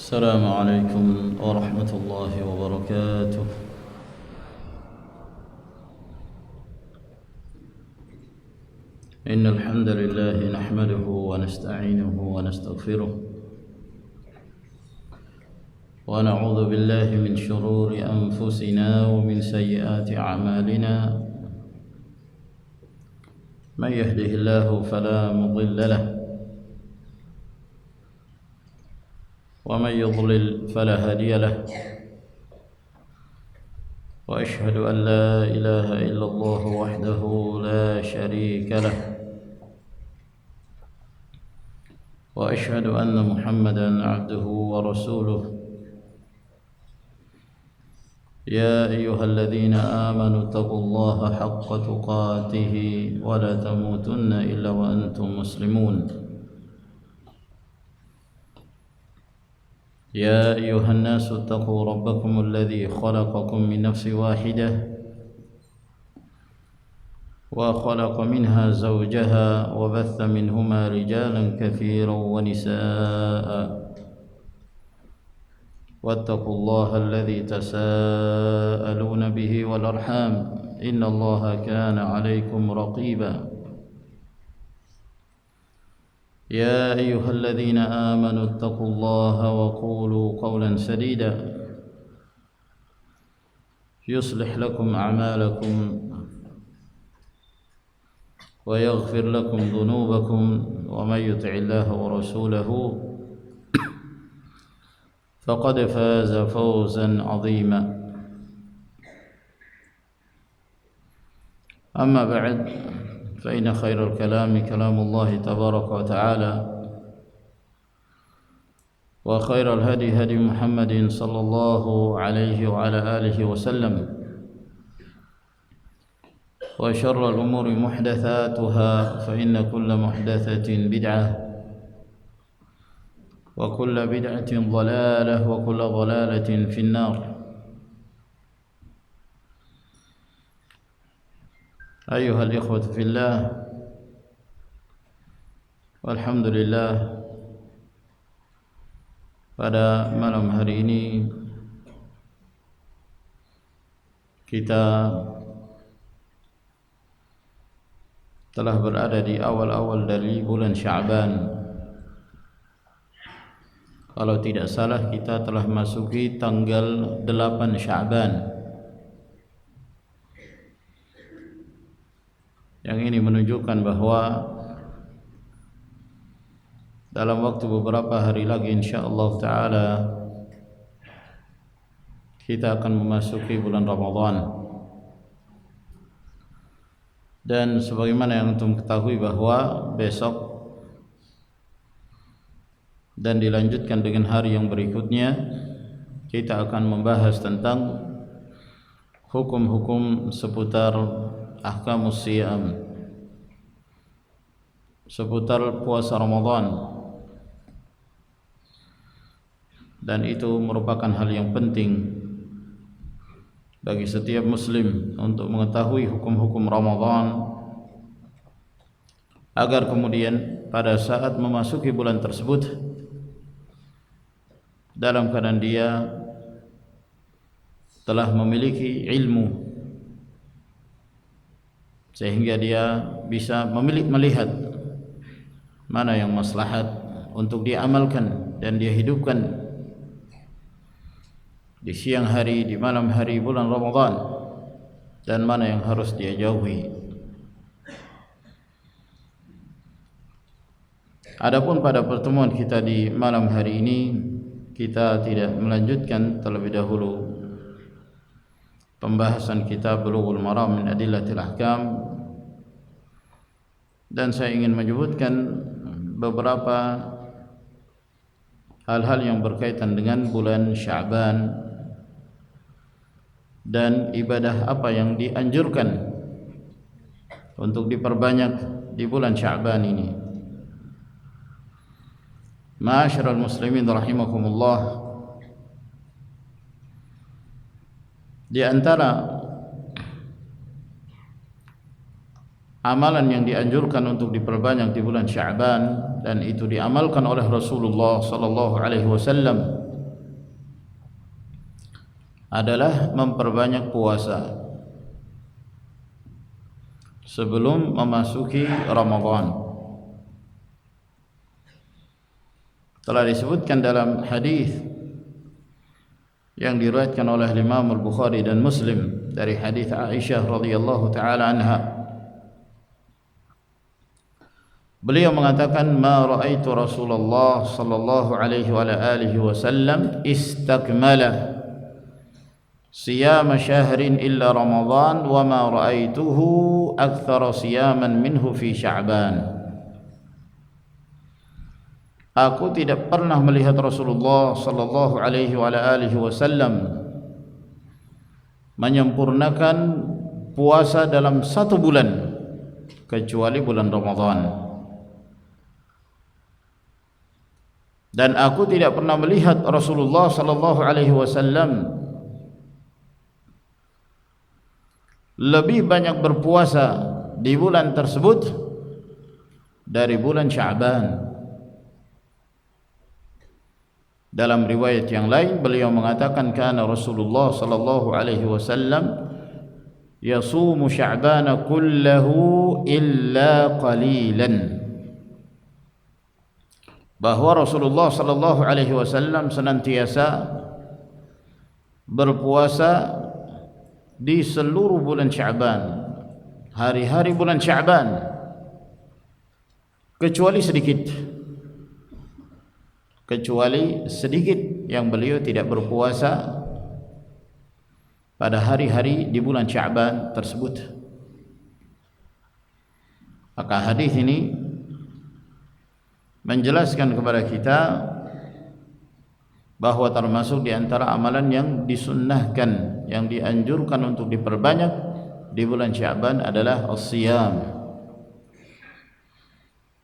السلام عليكم ورحمة الله وبركاته. إن الحمد لله نحمده ونستعينه ونستغفره ونعوذ بالله من شرور أنفسنا ومن سيئات أعمالنا. من يهده الله فلا مضل له ومن يضلل فلا هادي له. وأشهد أن لا إله إلا الله وحده لا شريك له، وأشهد أن محمدا عبده ورسوله. يا أيها الذين آمنوا اتقوا الله حق تقاته ولا تموتن إلا وأنتم مسلمون. يا أيها الناس اتقوا ربكم الذي خلقكم من نفس واحدة وخلق منها زوجها وبث منهما رجالا كثيرا ونساء. واتقوا الله الذي تساءلون به والأرحام إن الله كان عليكم رقيبا. يا أيها الذين آمنوا اتقوا الله وقولوا قولا سديدا يصلح لكم أعمالكم ويغفر لكم ذنوبكم، ومن يطع الله ورسوله فقد فاز فوزا عظيما. أما بعد، فإن خير الكلام كلام الله تبارك وتعالى، وخير الهدي هدي محمد صلى الله عليه وعلى آله وسلم، وشر الأمور محدثاتها، فإن كل محدثة بدعة، وكل بدعة ضلالة، وكل ضلالة في النار. أيها الإخوة في الله، walhamdulillah, pada malam hari ini kita telah berada di awal-awal dari bulan Sya'ban. Kalau tidak salah, kita telah masuki tanggal 8 Sya'ban. Yang ini menunjukkan bahwa dalam waktu beberapa hari lagi insyaallah ta'ala kita akan memasuki bulan Ramadan. Dan sebagaimana yang antum ketahui bahwa besok dan dilanjutkan dengan hari yang berikutnya kita akan membahas tentang hukum-hukum seputar ahkamus siyam, seputar puasa Ramadan. Dan itu merupakan hal yang penting bagi setiap muslim untuk mengetahui hukum-hukum Ramadan, agar kemudian pada saat memasuki bulan tersebut dalam keadaan dia telah memiliki ilmu, sehingga dia bisa melihat mana yang maslahat untuk diamalkan dan dia hidupkan di siang hari, di malam hari bulan Ramadan, dan mana yang harus dia jauhi. Adapun pada pertemuan kita di malam hari ini, kita tidak melanjutkan terlebih dahulu pembahasan kitab Bulughul Maram min Adillatil Ahkam, dan saya ingin menyebutkan beberapa hal-hal yang berkaitan dengan bulan Sya'ban dan ibadah apa yang dianjurkan untuk diperbanyak di bulan Sya'ban ini. Ma'asyiral muslimin rahimakumullah, di antara amalan yang dianjurkan untuk diperbanyak di bulan Sya'ban, dan itu diamalkan oleh Rasulullah sallallahu alaihi wasallam adalah memperbanyak puasa sebelum memasuki Ramadan. Telah disebutkan dalam hadis yang diriwayatkan oleh Imam Al-Bukhari dan Muslim dari hadis Aisyah radhiyallahu taala anha. Beliau mengatakan, "Ma ra'aitu Rasulullah sallallahu alaihi wa alihi wasallam istakmala siyama syahrin illa Ramadan wa ma ra'aituhu aktsara siyaman minhu fi Sya'ban." Aku tidak pernah melihat Rasulullah sallallahu alaihi wa alihi wasallam menyempurnakan puasa dalam satu bulan kecuali bulan Ramadan. Dan aku tidak pernah melihat Rasulullah sallallahu alaihi wasallam lebih banyak berpuasa di bulan tersebut dari bulan Sya'ban. Dalam riwayat yang lain beliau mengatakan, kana Rasulullah sallallahu alaihi wasallam yasumu Sya'bana kullahu illa qalilan. Bahwa Rasulullah sallallahu alaihi wasallam senantiasa berpuasa di seluruh bulan Sya'ban, hari-hari bulan Sya'ban, kecuali sedikit yang beliau tidak berpuasa pada hari-hari di bulan Sya'ban tersebut. Maka hadis ini menjelaskan kepada kita bahwa termasuk di antara amalan yang disunnahkan, yang dianjurkan untuk diperbanyak di bulan Sya'ban adalah as-siyam,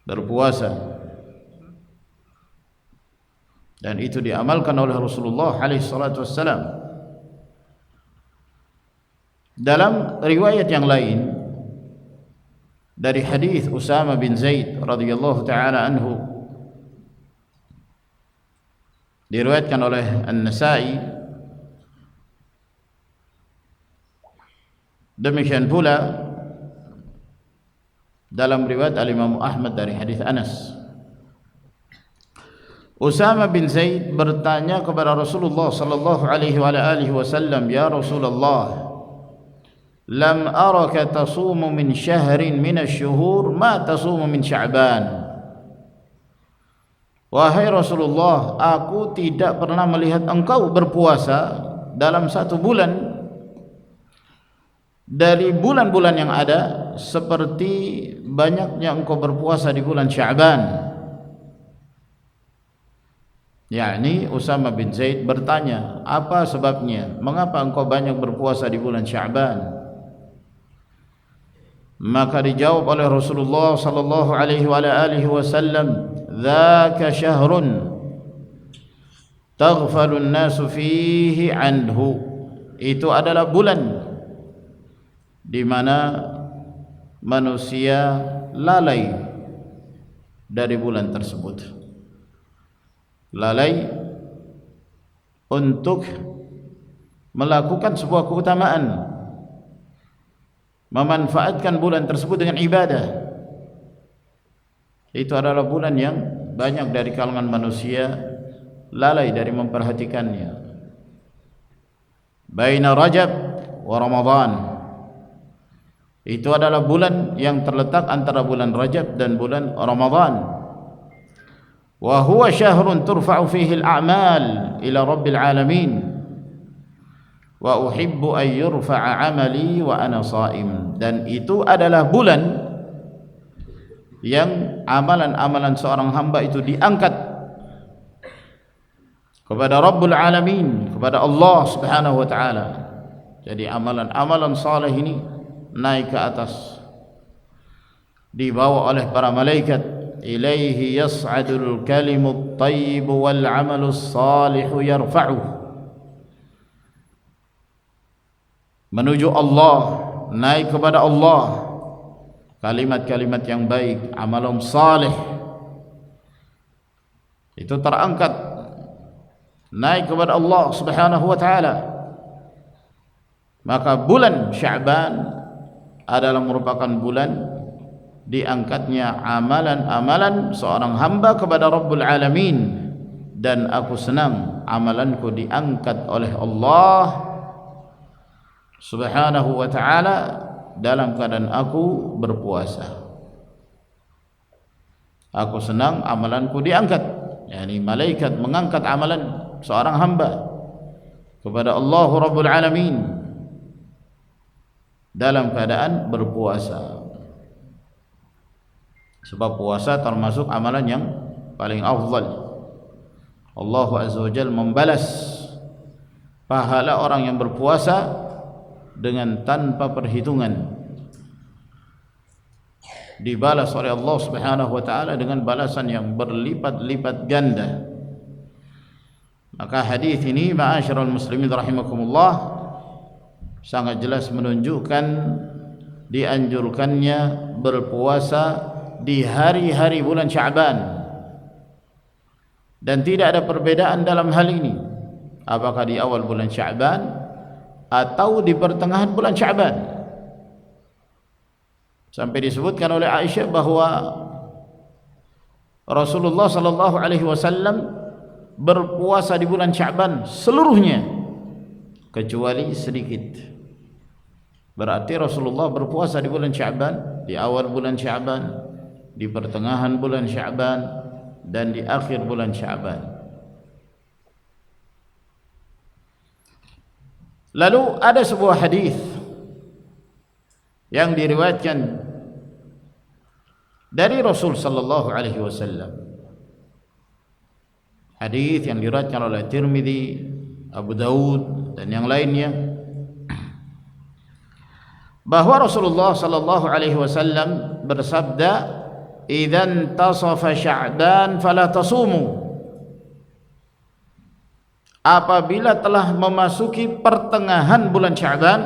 berpuasa. Dan itu diamalkan oleh Rasulullah alaihi salatu wassalam. Dalam riwayat yang lain dari hadis Usama bin Zaid radhiyallahu taala anhu, diriwayatkan oleh An-Nasa'i, demikian pula dalam riwayat Al-Imam Ahmad dari hadis Anas. Usama bin Zaid bertanya kepada Rasulullah sallallahu alaihi wa alihi wasallam, "Ya Rasulullah, lam araka tasumu min syahrin min asy-syuhur ma tasumu min Sya'ban." Wahai Rasulullah, aku tidak pernah melihat engkau berpuasa dalam satu bulan dari bulan-bulan yang ada seperti banyaknya engkau berpuasa di bulan Sya'ban. yakni Usama bin Zaid bertanya, apa sebabnya, mengapa engkau banyak berpuasa di bulan Sya'ban? Maka dijawab oleh Rasulullah sallallahu alaihi wasallam, "Dzaka syahrun taghfalun nasu fihi anhu." Itu adalah bulan di mana manusia lalai dari bulan tersebut, lalai untuk melakukan sebuah keutamaan, memanfaatkan bulan tersebut dengan ibadah. Itu adalah bulan yang banyak dari kalangan manusia lalai dari memperhatikannya. Baina Rajab wa Ramadan, itu adalah bulan yang terletak antara bulan Rajab dan bulan Ramadan. Wa huwa syahrun turfa'u fihi al-a'mal ila rabbil alamin wa uhibbu an yurfa'a 'amali wa ana sha'im. Dan itu adalah bulan yang amalan-amalan seorang hamba itu diangkat kepada Rabbul Alamin, kepada Allah Subhanahu wa taala. Jadi amalan-amalan saleh ini naik ke atas, dibawa oleh para malaikat. Ilaihi yas'adul kalimut thayyib wal 'amalus salihu yarfa'uh. Menuju Allah, naik kepada Allah, kalimat-kalimat yang baik, amalan salih itu terangkat naik kepada Allah Subhanahu wa taala. Maka bulan Sya'ban adalah merupakan bulan diangkatnya amalan-amalan seorang hamba kepada Rabbul Alamin, dan aku senang amalanku diangkat oleh Allah Subhanahu wa ta'ala dalam keadaan aku berpuasa. Aku senang amalanku diangkat, yakni malaikat mengangkat amalan seorang hamba kepada Allah Rabbul Alamin dalam keadaan berpuasa. Sebab puasa termasuk amalan yang paling afdal. Allah Azza wa Jalla membalas pahala orang yang berpuasa dengan tanpa perhitungan. Dibalas oleh Allah Subhanahu wa taala dengan balasan yang berlipat-lipat ganda. Maka hadis ini ma'asyiral muslimin rahimakumullah sangat jelas menunjukkan dianjurkannya berpuasa di hari-hari bulan Sya'ban, dan tidak ada perbedaan dalam hal ini apakah di awal bulan Sya'ban atau di pertengahan bulan Sya'ban. Sampai disebutkan oleh Aisyah bahwa Rasulullah sallallahu alaihi wasallam berpuasa di bulan Sya'ban seluruhnya kecuali sedikit. Berarti Rasulullah berpuasa di bulan Sya'ban, di awal bulan Sya'ban, di pertengahan bulan Sya'ban, dan di akhir bulan Sya'ban. Lalu ada sebuah hadis yang diriwayatkan dari Rasul sallallahu alaihi wasallam. Hadis yang diriwayatkan oleh Tirmidzi, Abu Daud dan yang lainnya, bahwa Rasulullah sallallahu alaihi wasallam bersabda, "Idzan tasafa Sya'ban fala tasumu." Apabila telah memasuki pertengahan bulan Sya'ban,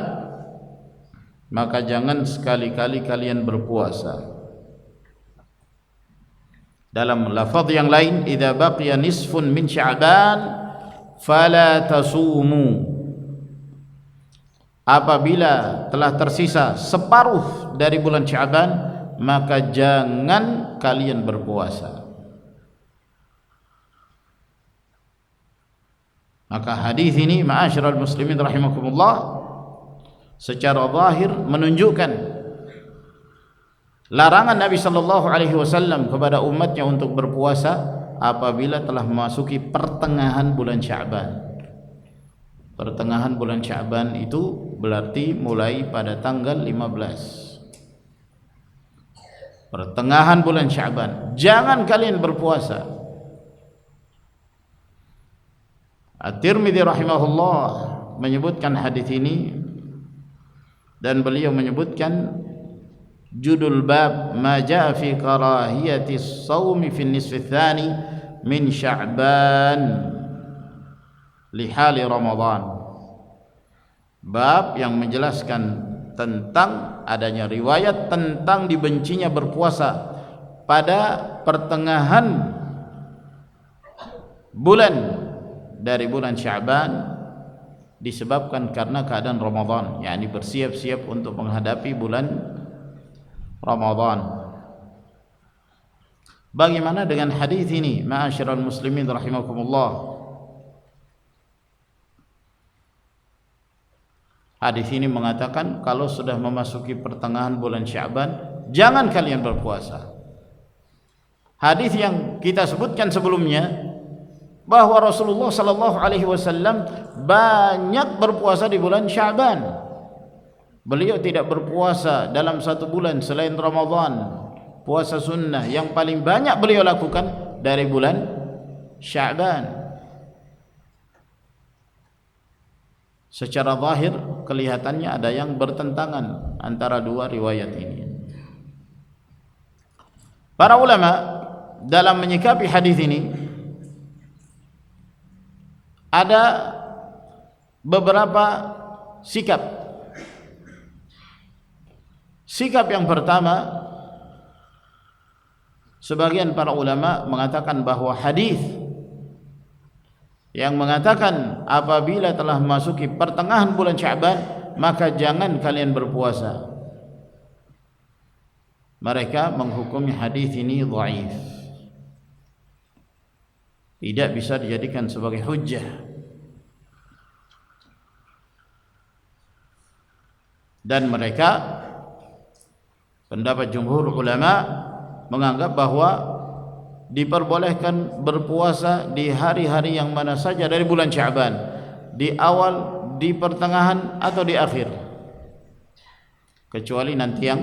maka jangan sekali-kali kalian berpuasa. Dalam lafaz yang lain, "Idza baqiya nisfun min Sya'ban fala tasumu." Apabila telah tersisa separuh dari bulan Sya'ban, maka jangan kalian berpuasa. Maka hadis ini ma'asyiral muslimin rahimakumullah secara zahir menunjukkan larangan Nabi sallallahu alaihi wasallam kepada umatnya untuk berpuasa apabila telah memasuki pertengahan bulan Sya'ban. Pertengahan bulan Sya'ban itu berarti mulai pada tanggal 15. Pertengahan bulan Sya'ban jangan kalian berpuasa. At-Tirmidzi rahimahullah menyebutkan hadis ini, dan beliau menyebutkan judul bab ma jaa fi karahiyati as-shaum fi an-nisf ats-tsani min Sya'ban li hali Ramadan. Bab yang menjelaskan tentang adanya riwayat tentang dibencinya berpuasa pada pertengahan bulan dari bulan Sya'ban disebabkan karena keadaan Ramadan, yakni bersiap-siap untuk menghadapi bulan Ramadan. Bagaimana dengan hadis ini ma'asyiral muslimin rahimakumullah? Hadis ini mengatakan kalau sudah memasuki pertengahan bulan Sya'ban jangan kalian berpuasa. Hadis yang kita sebutkan sebelumnya bahwa Rasulullah sallallahu alaihi wasallam banyak berpuasa di bulan Sya'ban. Beliau tidak berpuasa dalam satu bulan selain Ramadan. Puasa sunnah yang paling banyak beliau lakukan dari bulan Sya'ban. Secara zahir kelihatannya ada yang bertentangan antara dua riwayat ini. Para ulama dalam menyikapi hadis ini ada beberapa sikap. Sikap yang pertama, sebagian para ulama mengatakan bahwa hadis yang mengatakan apabila telah memasuki pertengahan bulan Sya'ban maka jangan kalian berpuasa. Mereka menghukumi hadis ini dhaif, tidak bisa dijadikan sebagai hujjah. Dan mereka, pendapat jumhur ulama, menganggap bahwa diperbolehkan berpuasa di hari-hari yang mana saja dari bulan Sya'ban, di awal, di pertengahan, atau di akhir, kecuali nanti yang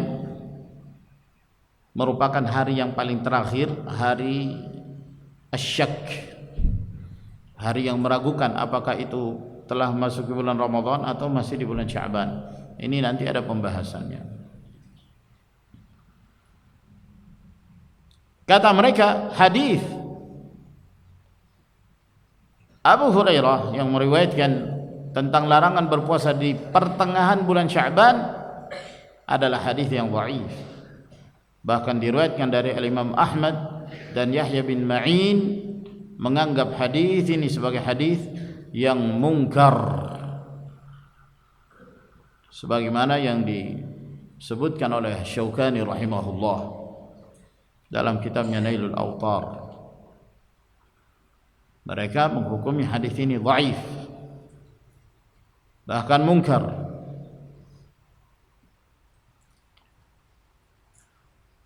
merupakan hari yang paling terakhir, hari asyak, hari yang meragukan apakah itu telah masuk ke bulan Ramadan atau masih di bulan Sya'ban. Ini nanti ada pembahasannya. Kata mereka, hadis Abu Hurairah yang meriwayatkan tentang larangan berpuasa di pertengahan bulan Sya'ban adalah hadis yang dhaif. Bahkan diriwayatkan dari Imam Ahmad dan Yahya bin Ma'in menganggap hadis ini sebagai hadis yang mungkar, sebagaimana yang disebutkan oleh Syaukani rahimahullah dalam kitabnya Nailul Awtar. Mereka menghukumi hadis ini dhaif, bahkan mungkar.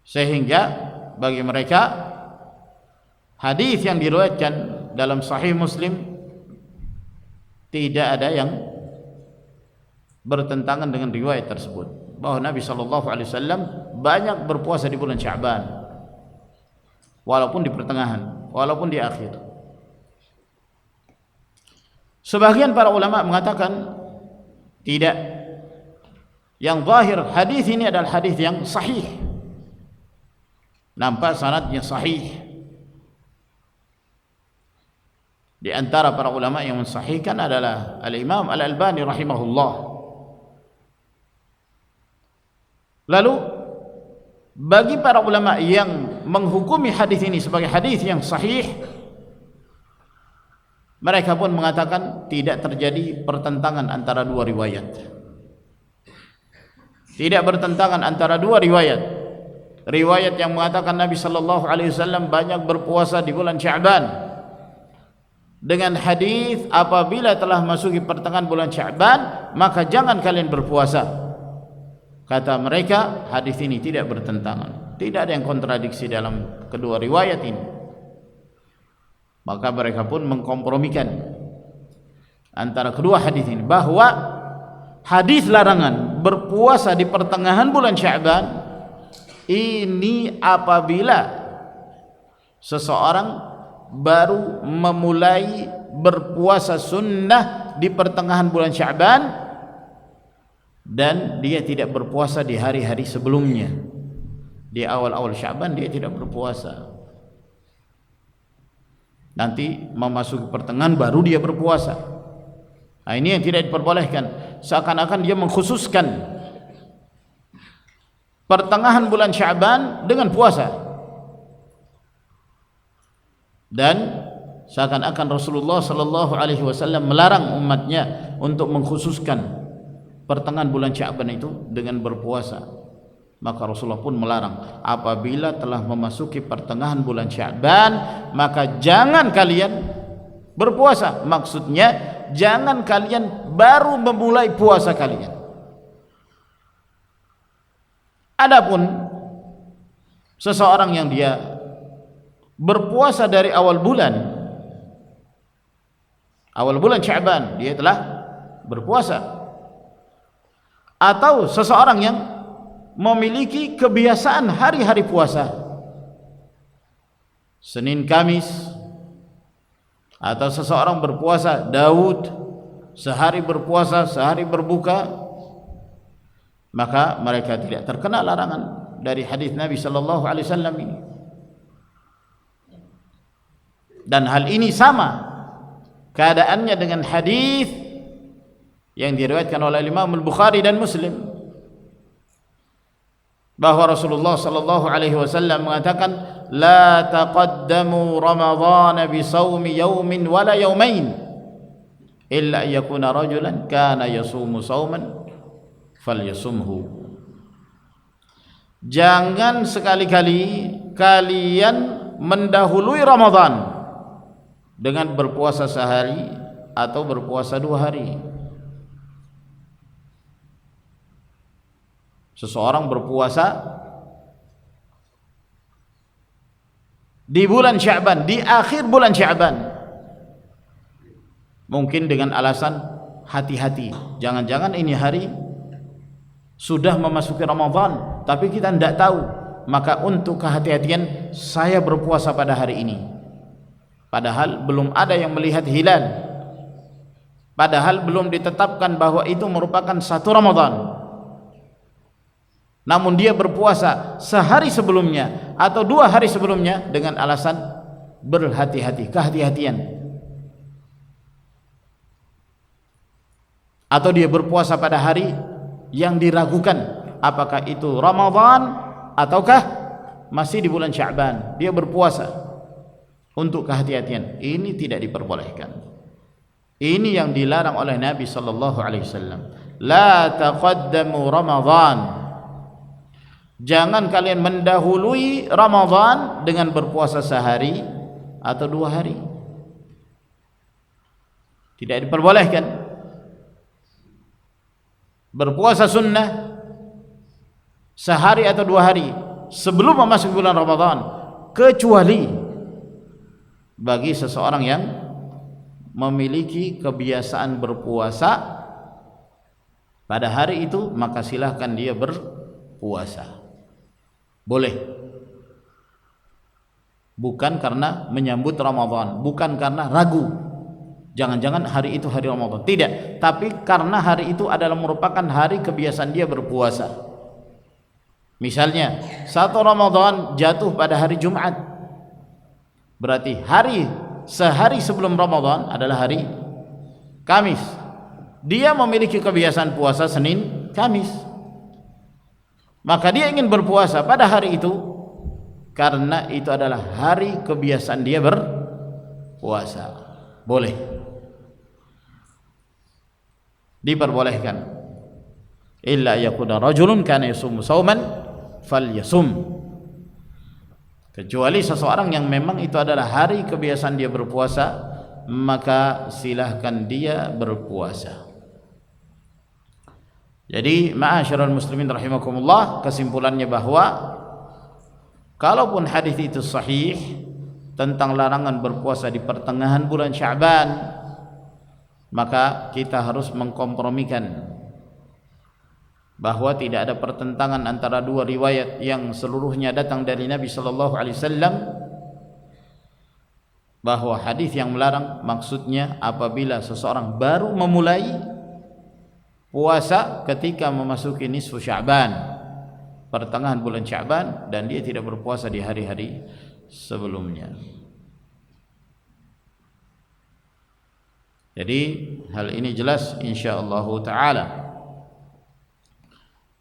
Sehingga bagi mereka hadis yang diriwayatkan dalam Sahih Muslim tidak ada yang bertentangan dengan riwayat tersebut, bahwa Nabi SAW banyak berpuasa di bulan Sya'ban, walaupun di pertengahan, walaupun di akhir. Sebagian para ulama mengatakan tidak, yang zahir hadis ini adalah hadis yang sahih, nampak sanadnya sahih. Di antara para ulama yang mensahihkan adalah Al-Imam Al-Albani rahimahullah. Lalu bagi para ulama yang menghukumi hadis ini sebagai hadis yang sahih, mereka pun mengatakan tidak terjadi pertentangan antara dua riwayat. Tidak bertentangan antara dua riwayat. Riwayat yang mengatakan Nabi sallallahu alaihi wasallam banyak berpuasa di bulan Sya'ban, dengan hadis apabila telah masuki pertengahan bulan Sya'ban maka jangan kalian berpuasa. Kata mereka hadis ini tidak bertentangan, tidak ada yang kontradiksi dalam kedua riwayat ini. Maka mereka pun mengkompromikan antara kedua hadis ini, bahwa hadis larangan berpuasa di pertengahan bulan Sya'ban ini apabila seseorang baru memulai berpuasa sunnah di pertengahan bulan Sya'ban dan dia tidak berpuasa di hari-hari sebelumnya. Di awal-awal Sya'ban dia tidak berpuasa, nanti memasuki pertengahan baru dia berpuasa. Nah, ini yang tidak diperbolehkan. Seakan-akan dia mengkhususkan pertengahan bulan Sya'ban dengan puasa, dan seakan-akan Rasulullah sallallahu alaihi wasallam melarang umatnya untuk mengkhususkan pertengahan bulan Sya'ban itu dengan berpuasa. Maka Rasulullah pun melarang, apabila telah memasuki pertengahan bulan Sya'ban maka jangan kalian berpuasa. Maksudnya jangan kalian baru memulai puasa kalian. Adapun seseorang yang dia berpuasa dari awal bulan Sya'ban dia telah berpuasa, atau seseorang yang memiliki kebiasaan hari-hari puasa, Senin Kamis, atau seseorang berpuasa Daud, sehari berpuasa sehari berbuka, maka mereka tidak terkena larangan dari hadis Nabi sallallahu alaihi wasallam ini. Dan hal ini sama keadaannya dengan hadis yang diriwayatkan oleh Imam Al-Bukhari dan Muslim, bahwa Rasulullah sallallahu alaihi wasallam mengatakan, la taqaddamu Ramadhan bi shaumi yawmin wala yawmain illa yakuna rajulan kana yasumu shauman falyasumhu. Jangan sekali-kali kalian mendahului Ramadan dengan berpuasa sehari atau berpuasa 2 hari. Seseorang berpuasa di bulan Sya'ban, di akhir bulan Sya'ban, mungkin dengan alasan hati-hati, jangan-jangan ini hari sudah memasuki Ramadan tapi kita tidak tahu, maka untuk kehati-hatian saya berpuasa pada hari ini, padahal belum ada yang melihat hilal, padahal belum ditetapkan bahwa itu merupakan 1 Ramadan, namun dia berpuasa sehari sebelumnya atau 2 hari sebelumnya dengan alasan berhati-hati, kehati-hatian, atau dia berpuasa pada hari yang diragukan apakah itu Ramadan ataukah masih di bulan Sya'ban, dia berpuasa untuk kehati-hatian. Ini tidak diperbolehkan. Ini yang dilarang oleh Nabi sallallahu alaihi wasallam. La taqaddamu Ramadan. Jangan kalian mendahului Ramadan dengan berpuasa sehari atau 2 hari. Tidak diperbolehkan. Berpuasa sunnah sehari atau 2 hari sebelum memasuki bulan Ramadan, kecuali bagi seseorang yang memiliki kebiasaan berpuasa pada hari itu, maka silahkan dia berpuasa, boleh, bukan karena menyambut Ramadan, bukan karena ragu jangan-jangan hari itu hari Ramadan, tidak, tapi karena hari itu adalah merupakan hari kebiasaan dia berpuasa. Misalnya 1 Ramadan jatuh pada hari Jumat, berarti sehari sebelum Ramadan adalah hari Kamis. Dia memiliki kebiasaan puasa Senin, Kamis, maka dia ingin berpuasa pada hari itu karena itu adalah hari kebiasaan dia berpuasa, boleh, diperbolehkan. Illa yakuna rajulun kana yasumu sauman falyasum, kecuali seseorang yang memang itu adalah hari kebiasaan dia berpuasa, maka silahkan dia berpuasa. Jadi ma'asyiral muslimin rahimakumullah, kesimpulannya bahwa kalaupun hadis itu sahih tentang larangan berpuasa di pertengahan bulan Sya'ban, maka kita harus mengkompromikan bahwa tidak ada pertentangan antara 2 riwayat yang seluruhnya datang dari Nabi sallallahu alaihi wasallam, bahwa hadis yang melarang maksudnya apabila seseorang baru memulai puasa ketika memasuki nisfu Sya'ban, pertengahan bulan Sya'ban, dan dia tidak berpuasa di hari-hari sebelumnya. Jadi hal ini jelas insyaallah taala.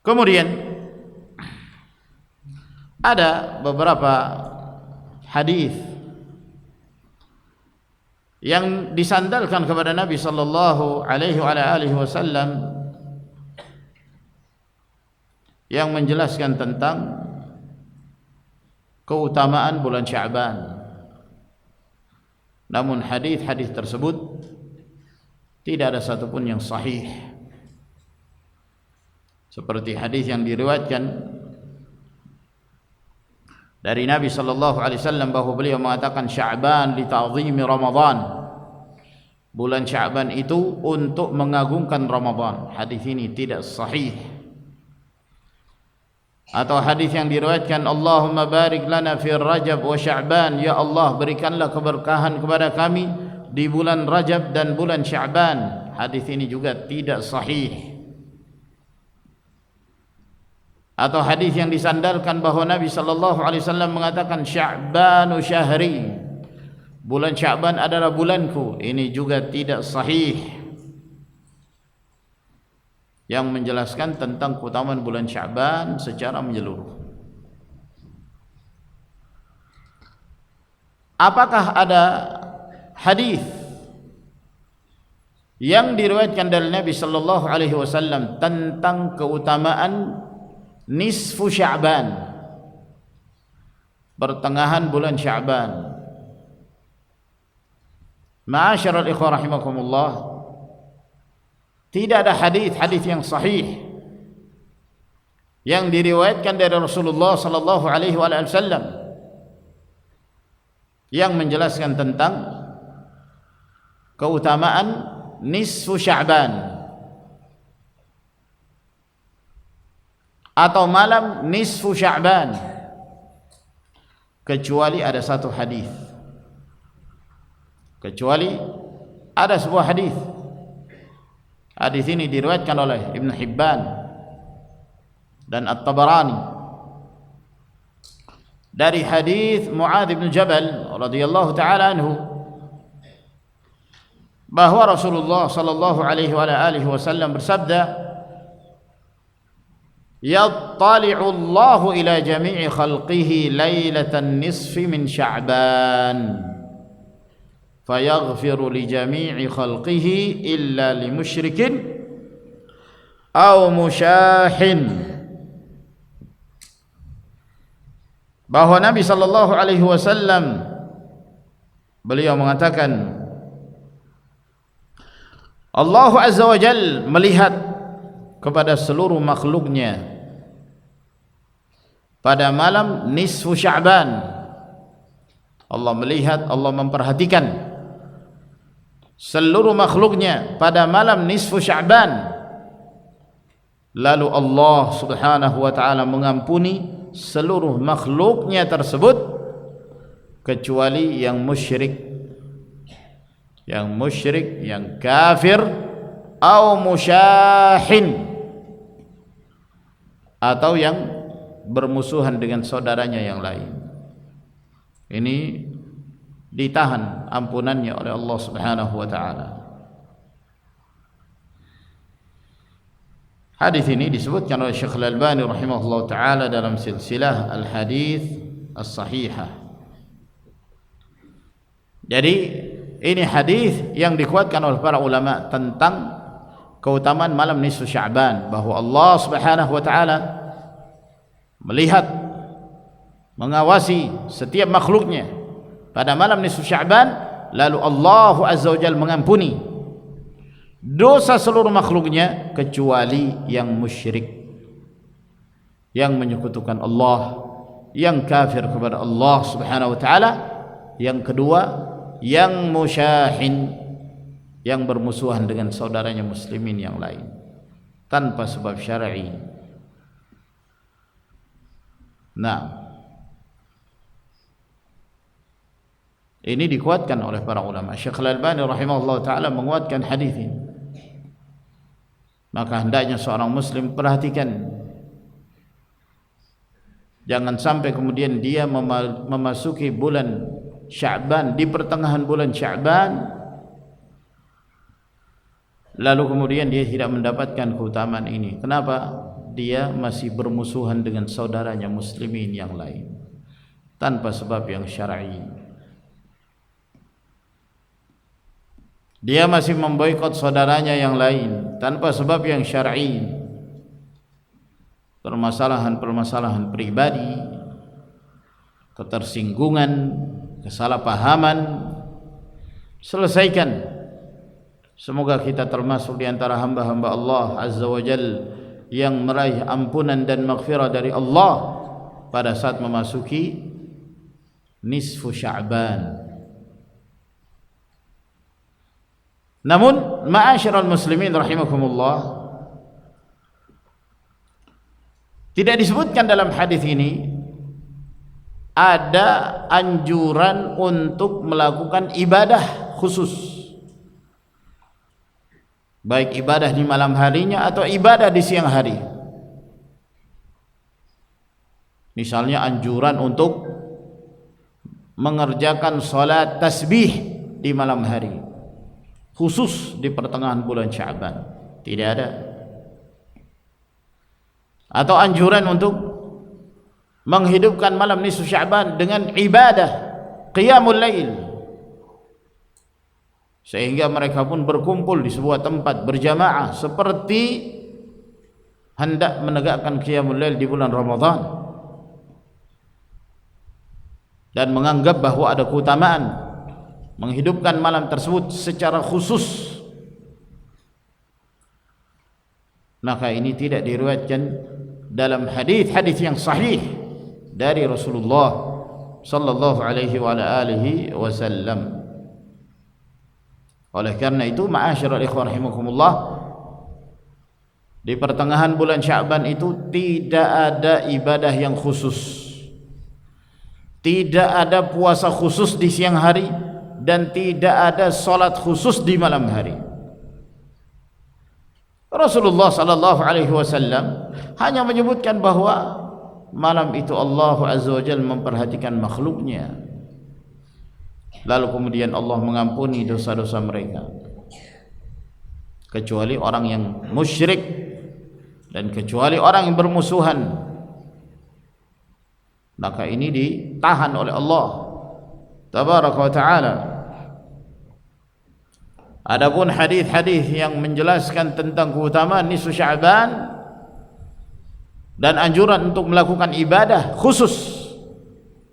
Kemudian ada beberapa hadis yang disandalkan kepada Nabi sallallahu alaihi wasallam yang menjelaskan tentang keutamaan bulan Sya'ban. Namun hadis-hadis tersebut tidak ada satupun yang sahih, seperti hadis yang diriwayatkan dari Nabi sallallahu alaihi wasallam bahwa beliau mengatakan Sya'ban li ta'zimi Ramadan, bulan Sya'ban itu untuk mengagungkan Ramadan. Hadis ini tidak sahih. Atau hadis yang diriwayatkan Allahumma barik lana fi Rajab wa Sya'ban, ya Allah berikanlah keberkahan kepada kami di bulan Rajab dan bulan Sya'ban. Hadis ini juga tidak sahih. Atau hadis yang disandarkan bahwa Nabi sallallahu alaihi wasallam mengatakan Sya'banu syahri, bulan Sya'ban adalah bulanku. Ini juga tidak sahih, yang menjelaskan tentang keutamaan bulan Sya'ban secara menyeluruh. Apakah ada hadis yang diriwayatkan dari Nabi sallallahu alaihi wasallam tentang keutamaan nisfu Sya'ban, pertengahan bulan Sya'ban. Ma'asyiral ikhwah rahimakumullah, tidak ada hadis yang sahih yang diriwayatkan dari Rasulullah sallallahu alaihi wasallam yang menjelaskan tentang keutamaan nisfu Sya'ban atau malam nisfu Sya'ban, kecuali ada satu hadis, kecuali ada sebuah hadis. Hadis ini diriwayatkan oleh Ibn Hibban dan At-Tabarani dari hadis Mu'adz bin Jabal radhiyallahu taala anhu, bahwa Rasulullah sallallahu alaihi wasallam bersabda, yattali'u Allahu ila jami'i khalqihi lailatan nisfi min Sya'ban fayaghfiru li jami'i khalqihi illa li musyrikin aw musyahin. Bahwa Nabi sallallahu alaihi wasallam beliau mengatakan, Allah Azza wa Jal melihat kepada seluruh makhluknya pada malam nisfu Sya'ban. Allah melihat, Allah memperhatikan seluruh makhluknya pada malam nisfu Sya'ban. Lalu Allah subhanahu wa ta'ala mengampuni seluruh makhluknya tersebut kecuali yang musyrik, yang kafir, atau musyahin, atau yang bermusuhan dengan saudaranya yang lain. Ini ditahan ampunannya oleh Allah Subhanahu wa taala. Hadis ini disebutkan oleh Syekh Al-Albani rahimahullah taala dalam silsilah al-hadits as-sahihah. Jadi ini hadis yang dikuatkan oleh para ulama tentang keutamaan malam nisfu Sya'ban, bahwa Allah Subhanahu wa taala melihat, mengawasi setiap makhluknya pada malam nisfu Sya'ban, lalu Allah Azza wa Jalla mengampuni dosa seluruh makhluknya kecuali yang musyrik, yang menyekutukan Allah, yang kafir kepada Allah Subhanahu wa taala, yang kedua yang musyahin, yang bermusuhan dengan saudaranya muslimin yang lain tanpa sebab syar'i. Nah, ini dikuatkan oleh para ulama. Syekh Al-Albani rahimahullah taala menguatkan hadis ini. Maka hendaknya seorang muslim perhatikan, jangan sampai kemudian dia memasuki bulan Sya'ban, di pertengahan bulan Sya'ban, lalu kemudian dia tidak mendapatkan keutamaan ini. Kenapa? Dia masih bermusuhan dengan saudaranya muslimin yang lain tanpa sebab yang syar'i. Dia masih memboikot saudaranya yang lain tanpa sebab yang syar'i. Permasalahan-permasalahan pribadi, ketersinggungan, kesalahpahaman, selesaikan. Semoga kita termasuk di antara hamba-hamba Allah Azza wa Jal yang meraih ampunan dan maghfirah dari Allah pada saat memasuki nisfu Sya'ban. Namun ma'asyiral muslimin rahimakumullah, tidak disebutkan dalam hadis ini ada anjuran untuk melakukan ibadah khusus, baik ibadah di malam harinya atau ibadah di siang hari. Misalnya anjuran untuk mengerjakan salat tasbih di malam hari, khusus di pertengahan bulan Sya'ban, tidak ada. Atau anjuran untuk menghidupkan malam nisfu Sya'ban dengan ibadah qiyamul lail, sehingga mereka pun berkumpul di sebuah tempat berjamaah seperti hendak menegakkan qiyamul lail di bulan Ramadan dan menganggap bahwa ada keutamaan menghidupkan malam tersebut secara khusus. Maka ini tidak diriwayatkan dalam hadis-hadis yang sahih dari Rasulullah sallallahu alaihi wa alihi wasallam. Oleh karena itu, ma'asyiral ikhwan rahimakumullah, di pertengahan bulan Sya'ban itu tidak ada ibadah yang khusus, tidak ada puasa khusus di siang hari, dan tidak ada salat khusus di malam hari. Rasulullah sallallahu alaihi wasallam hanya menyebutkan bahwa malam itu Allah azza wajalla memperhatikan makhluknya, lalu kemudian Allah mengampuni dosa-dosa mereka, kecuali orang yang musyrik dan kecuali orang yang bermusuhan, maka ini ditahan oleh Allah tabaraka wa ta'ala. Adapun hadis-hadis yang menjelaskan tentang keutamaan nisfu Sya'ban dan anjuran untuk melakukan ibadah khusus,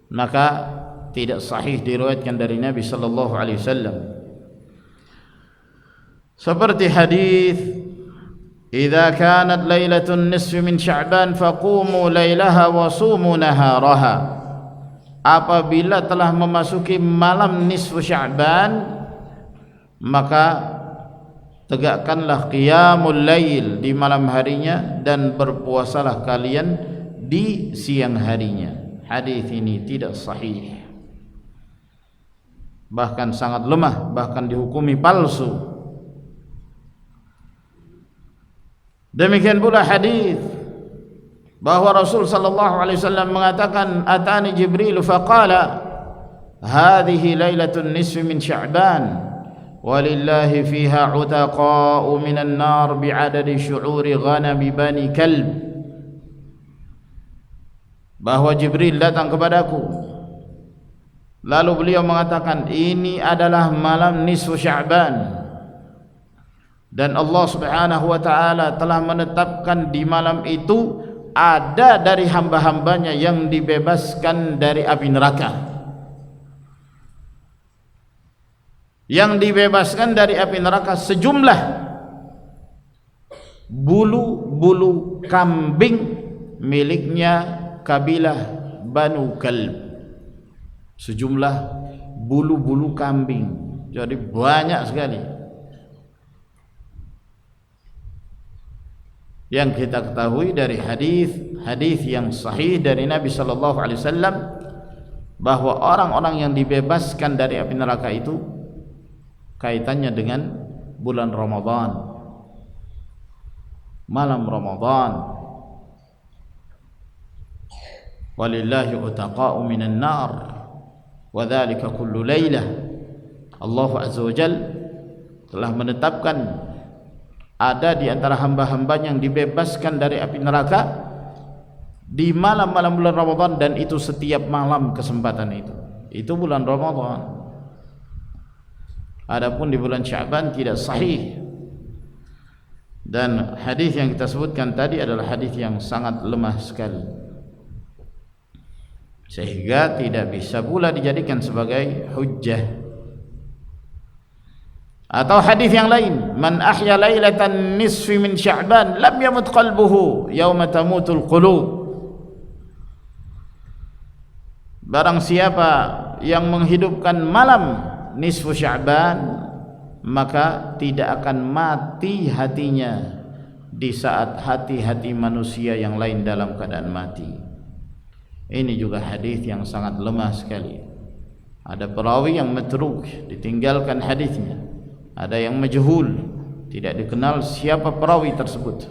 maka tidak sahih diriwayatkan dari Nabi sallallahu alaihi wasallam. Seperti hadis, "Idza kanat lailatun nisfi min Sya'ban faqumu lailaha wa sumu naharaha." Apabila telah memasuki malam nisfu Sya'ban, maka tegakkanlah qiyamul lail di malam harinya dan berpuasalah kalian di siang harinya. Hadis ini tidak sahih, bahkan sangat lemah, bahkan dihukumi palsu. Demikian pula hadis bahwa Rasul sallallahu alaihi wasallam mengatakan, "Atani Jibril faqala hadhihi lailatun nisfi min Sya'ban walillahi fiha utaqa'u minan nar bi'adadi syu'uri ghanami bani kalb." Bahwa Jibril datang kepadaku, lalu beliau mengatakan, ini adalah malam nisfu Sya'ban, dan Allah subhanahu wa ta'ala telah menetapkan di malam itu ada dari hamba-hambanya yang dibebaskan dari api neraka. Yang dibebaskan dari api neraka sejumlah bulu-bulu kambing miliknya kabilah Banu Kalb. Sejumlah bulu-bulu kambing, jadi banyak sekali. Yang kita ketahui dari hadis yang sahih dari Nabi sallallahu alaihi wasallam bahwa orang-orang yang dibebaskan dari api neraka itu kaitannya dengan bulan Ramadan, malam Ramadan. Walillahi utaqa'u minan nar wa dzalika kullu lailah. Allah azza wa jalla telah menetapkan ada di antara hamba-hambanya yang dibebaskan dari api neraka di malam-malam bulan Ramadan, dan itu setiap malam kesempatan itu bulan Ramadan. Adapun di bulan Sya'ban tidak sahih, dan hadis yang kita sebutkan tadi adalah hadis yang sangat lemah sekali, sehingga tidak bisa pula dijadikan sebagai hujjah. Atau hadis yang lain, man ahya lailatan nisfi min Sya'ban lam yamut qalbuhu yauma tamutul qulub. Barang siapa yang menghidupkan malam nisfu Sya'ban, maka tidak akan mati hatinya di saat hati-hati manusia yang lain dalam keadaan mati. Ini juga hadis yang sangat lemah sekali. Ada perawi yang matruk, ditinggalkan hadisnya. Ada yang majhul, tidak dikenal siapa perawi tersebut.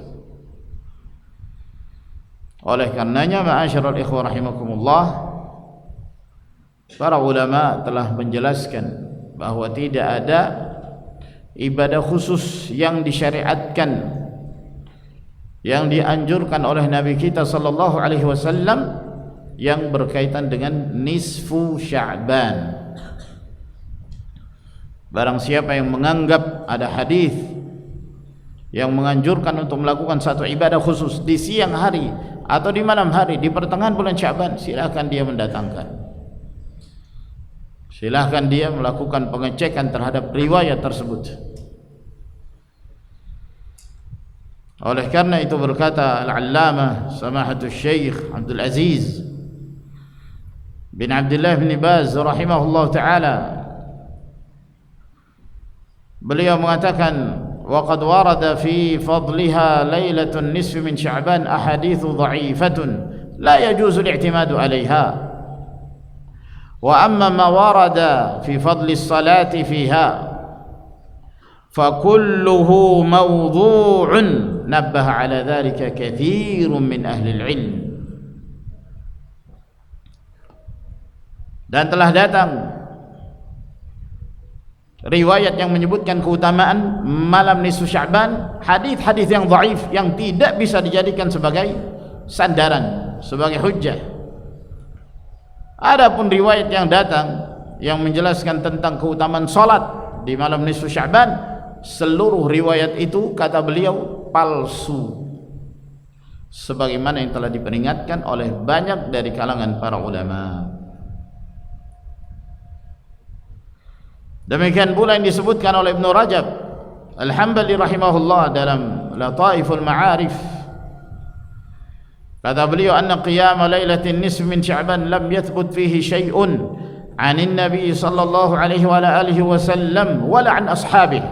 Oleh karenanya, ma'asyiral ikhwah rahimakumullah, para ulama telah menjelaskan bahwa tidak ada ibadah khusus yang disyariatkan, yang dianjurkan oleh Nabi kita sallallahu alaihi wasallam yang berkaitan dengan nisfu Sya'ban. Barang siapa yang menganggap ada hadis yang menganjurkan untuk melakukan satu ibadah khusus di siang hari atau di malam hari di pertengahan bulan Sya'ban, silakan dia mendatangkan. Silakan dia melakukan pengecekan terhadap riwayat tersebut. Oleh karena itu berkata Al-Allamah Samahatul Syekh Abdul Aziz bin Abdullah bin Baz rahimahullah ta'ala, beliau mengatakan waqad warada fi fadliha lailatun nisfi min Sya'ban ahaditsu dha'ifatun la yajuzu al-i'timadu 'alayha wa amma ma warada fi fadli as-salati fiha fa kulluhu mawdhu'un nabbaha 'ala dhalika katsirun min ahli al-'ilm. Dan telah datang riwayat yang menyebutkan keutamaan malam nisfu Sya'ban, hadis-hadis yang dhaif yang tidak bisa dijadikan sebagai sandaran, sebagai hujjah. Adapun riwayat yang datang yang menjelaskan tentang keutamaan salat di malam nisfu Sya'ban, seluruh riwayat itu kata beliau palsu, sebagaimana yang telah diperingatkan oleh banyak dari kalangan para ulama. Demikian pula yang disebutkan oleh Ibn Rajab Al-Hambali rahimahullah dalam Lataiful Ma'arif, kata beliau anna qiyama lailatin nisf min Sya'ban lam yathbut fihi syai'un 'anin nabi sallallahu alaihi wa alihi wasallam wala 'an ashabihi,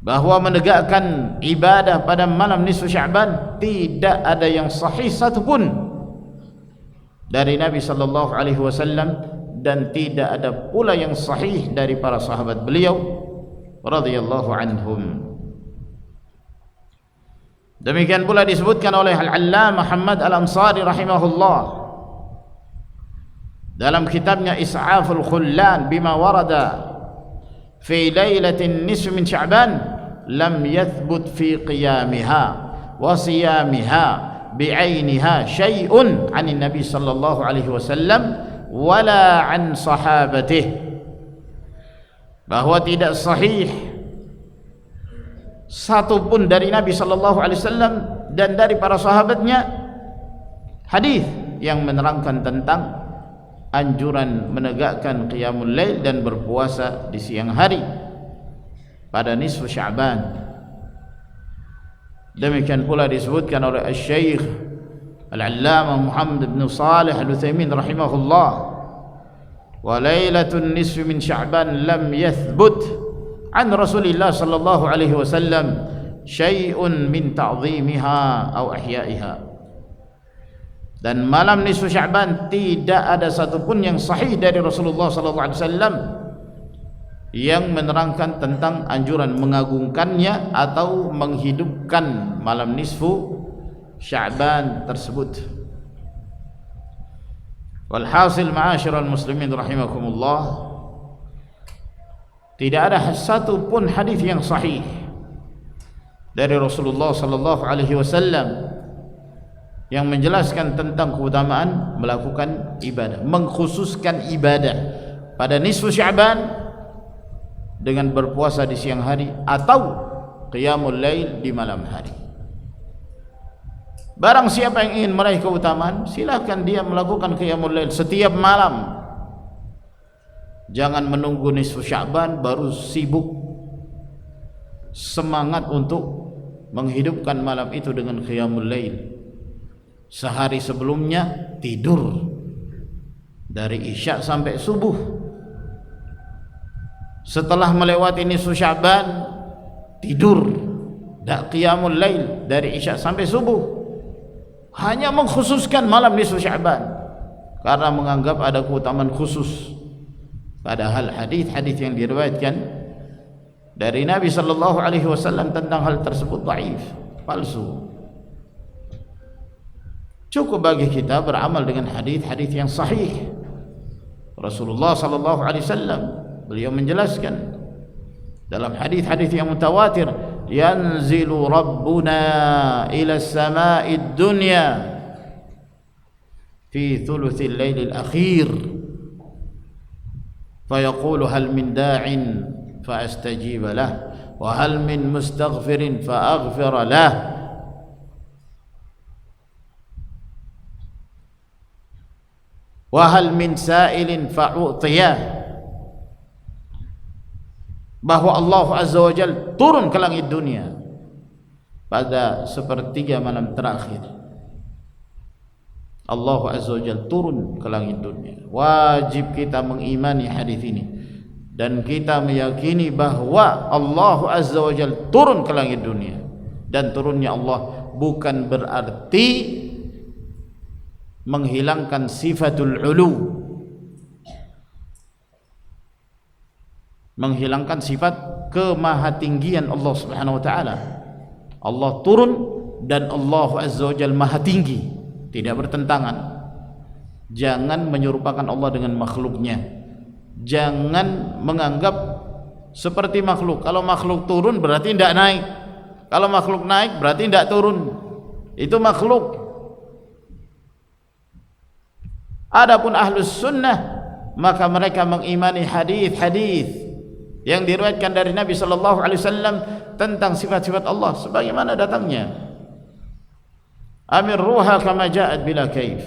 bahwa menegakkan ibadah pada malam nisfu Sya'ban tidak ada yang sahih satupun dari Nabi sallallahu alaihi wasallam dan tidak ada pula yang sahih dari para sahabat beliau radhiyallahu anhum. Demikian pula disebutkan oleh Al-Allamah Muhammad Al-Ansari rahimahullah dalam kitabnya Is'aful Khullan bima warada fi lailatin nisf min Sya'ban lam yathbut fi qiyamiha wa siyamiha bi'ainiha syai'un 'anil nabi sallallahu alaihi wasallam wala 'an sahabatih, bahwa tidak sahih satu pun dari Nabi sallallahu alaihi wasallam dan dari para sahabatnya hadis yang menerangkan tentang anjuran menegakkan qiyamul lail dan berpuasa di siang hari pada nisfu Sya'ban. Demikian pula disebutkan oleh Asy-Syaikh Al-Allamah Muhammad bin Shalih Al-Utsaimin rahimahullah, wa lailatun nisfi min Sya'ban lam yathbut an Rasulillah sallallahu alaihi wasallam syai'un min ta'zimiha aw ihya'iha, dan malam nisfu Sya'ban tidak ada satupun yang sahih dari Rasulullah sallallahu alaihi wasallam yang menerangkan tentang anjuran mengagungkannya atau menghidupkan malam nisfu Sya'ban tersebut. Walhasil ma'asyiral muslimin rahimakumullah, tidak ada satu pun hadis yang sahih dari Rasulullah sallallahu alaihi wasallam yang menjelaskan tentang keutamaan melakukan ibadah, mengkhususkan ibadah pada nisfu Sya'ban dengan berpuasa di siang hari atau qiyamul lail di malam hari. Barang siapa yang ingin meraih keutamaan, silakan dia melakukan qiyamul lail setiap malam. Jangan menunggu nisfu Sya'ban baru sibuk semangat untuk menghidupkan malam itu dengan qiyamul lail. Sehari sebelumnya tidur dari isya sampai subuh. Setelah melewati nisfu Sya'ban tidur, dak qiyamul lail dari isya sampai subuh. Hanya mengkhususkan malam nisfu Sya'ban karena menganggap ada keutamaan khusus, padahal hadis-hadis yang diriwayatkan dari Nabi sallallahu alaihi wasallam tentang hal tersebut dhaif, palsu. Cukup bagi kita beramal dengan hadis-hadis yang sahih. Rasulullah sallallahu alaihi wasallam beliau menjelaskan dalam hadis-hadis yang mutawatir, yanzilu rabbuna ila as-sama'id dunya fi thuluthil lailil akhir fayaqulu hal min da'in fa astajib lah wa hal min mustaghfirin fa aghfir lah wa hal min sa'ilin fa u'tiyah. Bahwa Allah Azza wa Jalla turun ke langit dunia pada sepertiga malam terakhir. Allah Azza wa Jalla turun ke langit dunia. Wajib kita mengimani hadis ini dan kita meyakini bahwa Allah Azza wa Jalla turun ke langit dunia. Dan turunnya Allah bukan berarti menghilangkan sifatul ulu, menghilangkan sifat kemahatinggian Allah Subhanahu wa taala. Allah turun dan Allah Azza wa Jalla maha tinggi, tidak bertentangan. Jangan menyerupakan Allah dengan makhluknya. Jangan menganggap seperti makhluk. Kalau makhluk turun berarti tidak naik. Kalau makhluk naik berarti tidak turun. Itu makhluk. Adapun ahlus sunnah, maka mereka mengimani hadis-hadis yang diriwayatkan dari Nabi sallallahu alaihi wasallam tentang sifat-sifat Allah sebagaimana datangnya. Amirruha kama ja'at bila kaif.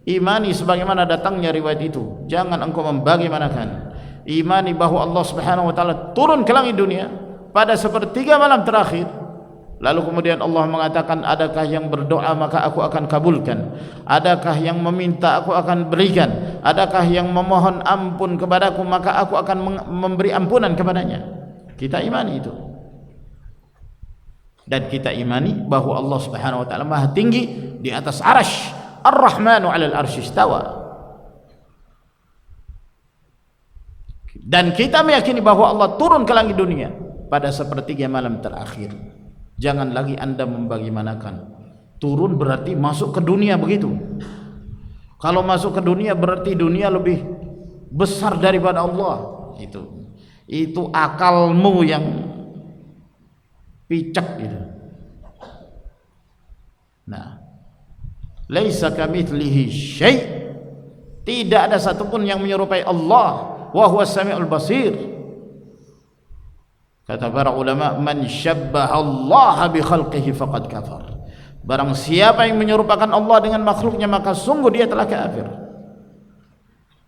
Imani sebagaimana datangnya riwayat itu. Jangan engkau membagaimanakan. Imani bahwa Allah Subhanahu wa taala turun ke langit dunia pada sepertiga malam terakhir. Lalu kemudian Allah mengatakan, adakah yang berdoa maka aku akan kabulkan, adakah yang meminta aku akan berikan, adakah yang memohon ampun kepadaku maka aku akan memberi ampunan kepadanya. Kita imani itu. Dan kita imani bahwa Allah Subhanahu wa taala maha tinggi di atas arasy. Ar-Rahmanu 'alal arsy istawa. Dan kita meyakini bahwa Allah turun ke langit dunia pada sepertiga malam terakhir. Jangan lagi Anda membagaimanakan. Turun berarti masuk ke dunia begitu. Kalau masuk ke dunia berarti dunia lebih besar daripada Allah. Itu akalmu yang picak gitu. Nah, laisa kamitslihi syai'. Tidak ada satupun yang menyerupai Allah. Wa huwas samiul basir. Kata para ulama, man syabbaha Allah bi khalqihi faqad kafar. Barang siapa yang menyerupakan Allah dengan makhluknya maka sungguh dia telah kafir.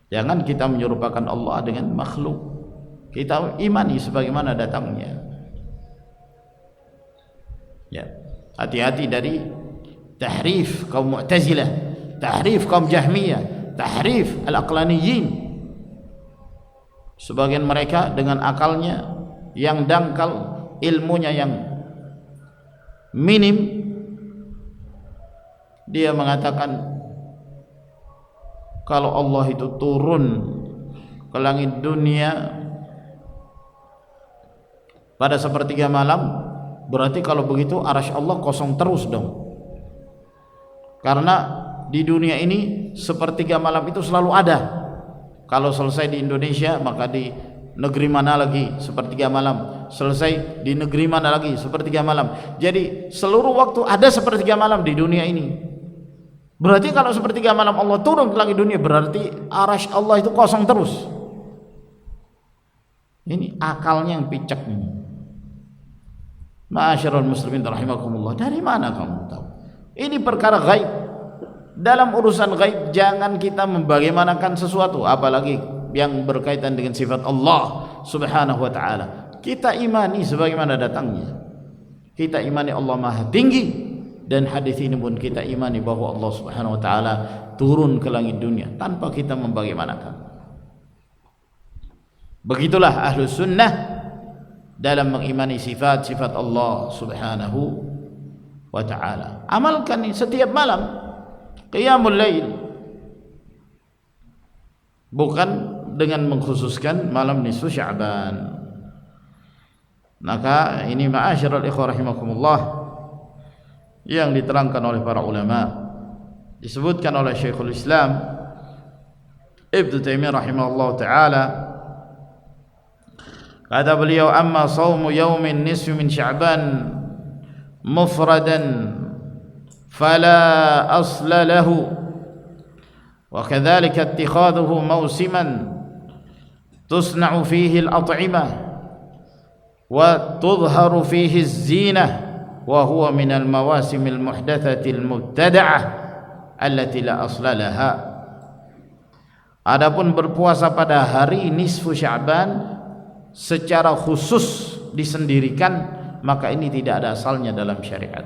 Jangan kita menyerupakan Allah dengan makhluk. Kita imani sebagaimana datangnya. Ya, hati-hati dari tahrif kaum Mu'tazilah, tahrif kaum Jahmiyah, tahrif al-aqlaniyin. Sebagian mereka dengan akalnya yang dangkal, ilmunya yang minim, dia mengatakan kalau Allah itu turun ke langit dunia pada sepertiga malam, berarti kalau begitu arasy Allah kosong terus dong. Karena di dunia ini sepertiga malam itu selalu ada. Kalau selesai di Indonesia maka di negeri mana lagi sepertiga malam, selesai di negeri mana lagi sepertiga malam. Jadi seluruh waktu ada sepertiga malam di dunia ini. Berarti kalau sepertiga malam Allah turun ke langit dunia berarti arasy Allah itu kosong terus. Ini akalnya yang picak ini. Ma'asyiral muslimin rahimakumullah, dari mana kamu tahu? Ini perkara gaib. Dalam urusan gaib jangan kita membagaimanakan sesuatu, apalagi yang berkaitan dengan sifat Allah Subhanahu wa taala. Kita imani sebagaimana datangnya. Kita imani Allah maha tinggi, dan hadis ini pun kita imani bahwa Allah Subhanahu wa taala turun ke langit dunia tanpa kita membagaimanakan. Begitulah ahlus sunnah dalam mengimani sifat-sifat Allah Subhanahu wa taala. Amalkan ini setiap malam, qiyamul lail. Bukan dengan mengkhususkan malam nisfu Sya'ban. Maka ini ma'asyiral ikhwah rahimakumullah yang diterangkan oleh para ulama, disebutkan oleh Syekhul Islam Ibnu Taimiyah rahimahullah taala. Kata beliau, amma shaumu yaumin nisfi min Sya'ban mufradan fala asla lahu wa kadzalika ittikhadhuhu mawsiman tusna'u fihi al-at'imah wa tudharu fihi az-zinah wa huwa min al-mawasim al-muhdatsati al-mubtada'ah allati la asla laha. Adapun berpuasa pada hari nisfu Sya'ban secara khusus disendirikan, maka ini tidak ada asalnya dalam syariat.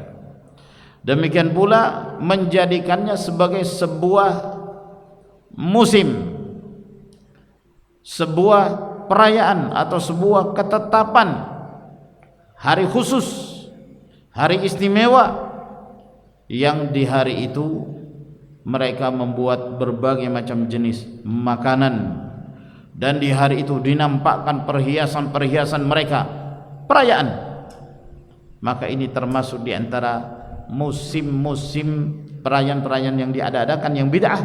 Demikian pula menjadikannya sebagai sebuah musim, sebuah perayaan atau sebuah ketetapan, hari khusus, hari istimewa, yang di hari itu mereka membuat berbagai macam jenis makanan, dan di hari itu dinampakkan perhiasan-perhiasan mereka, perayaan. Maka ini termasuk di antara musim-musim perayaan-perayaan yang diada-adakan, yang bid'ah,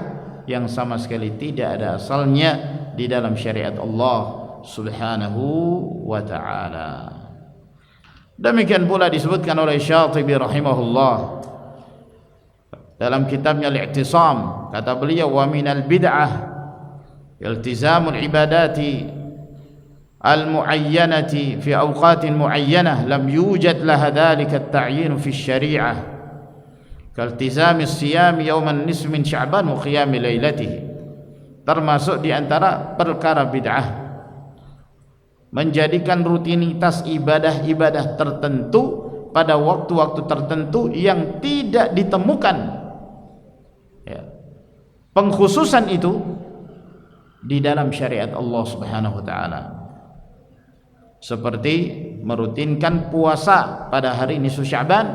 yang sama sekali tidak ada asalnya di dalam syariat Allah Subhanahu wa ta'ala. Demikian pula disebutkan oleh Syatibi rahimahullah dalam kitabnya Al-I'tisam, kata beliau, wa minal bid'ah iltizamul ibadati al-mu'ayyanati fi awqatin mu'ayyanah lam yujad laha dhalika at-ta'yin fi syari'ah kaltizami as-siyam yawman nisf min Sya'ban wa qiyam lailatihi. Termasuk di antara perkara bid'ah menjadikan rutinitas ibadah-ibadah tertentu pada waktu-waktu tertentu yang tidak ditemukan pengkhususan itu di dalam syariat Allah Subhanahu wa ta'ala, seperti merutinkan puasa pada hari nisfu Sya'ban,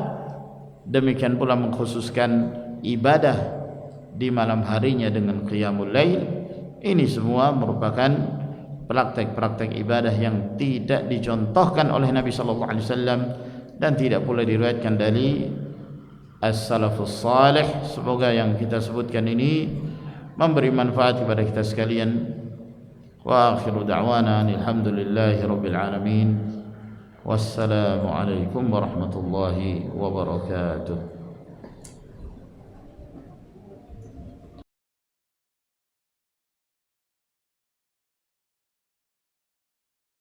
demikian pula mengkhususkan ibadah di malam harinya dengan qiyamul lail. Ini semua merupakan praktek-praktek ibadah yang tidak dicontohkan oleh Nabi sallallahu alaihi wasallam dan tidak pula diriwayatkan dari as-salafus salih. Semoga yang kita sebutkan ini memberi manfaat kepada kita sekalian. Wa akhiru da'wana alhamdulillahi rabbil alamin. Wassalamu alaikum warahmatullahi wabarakatuh.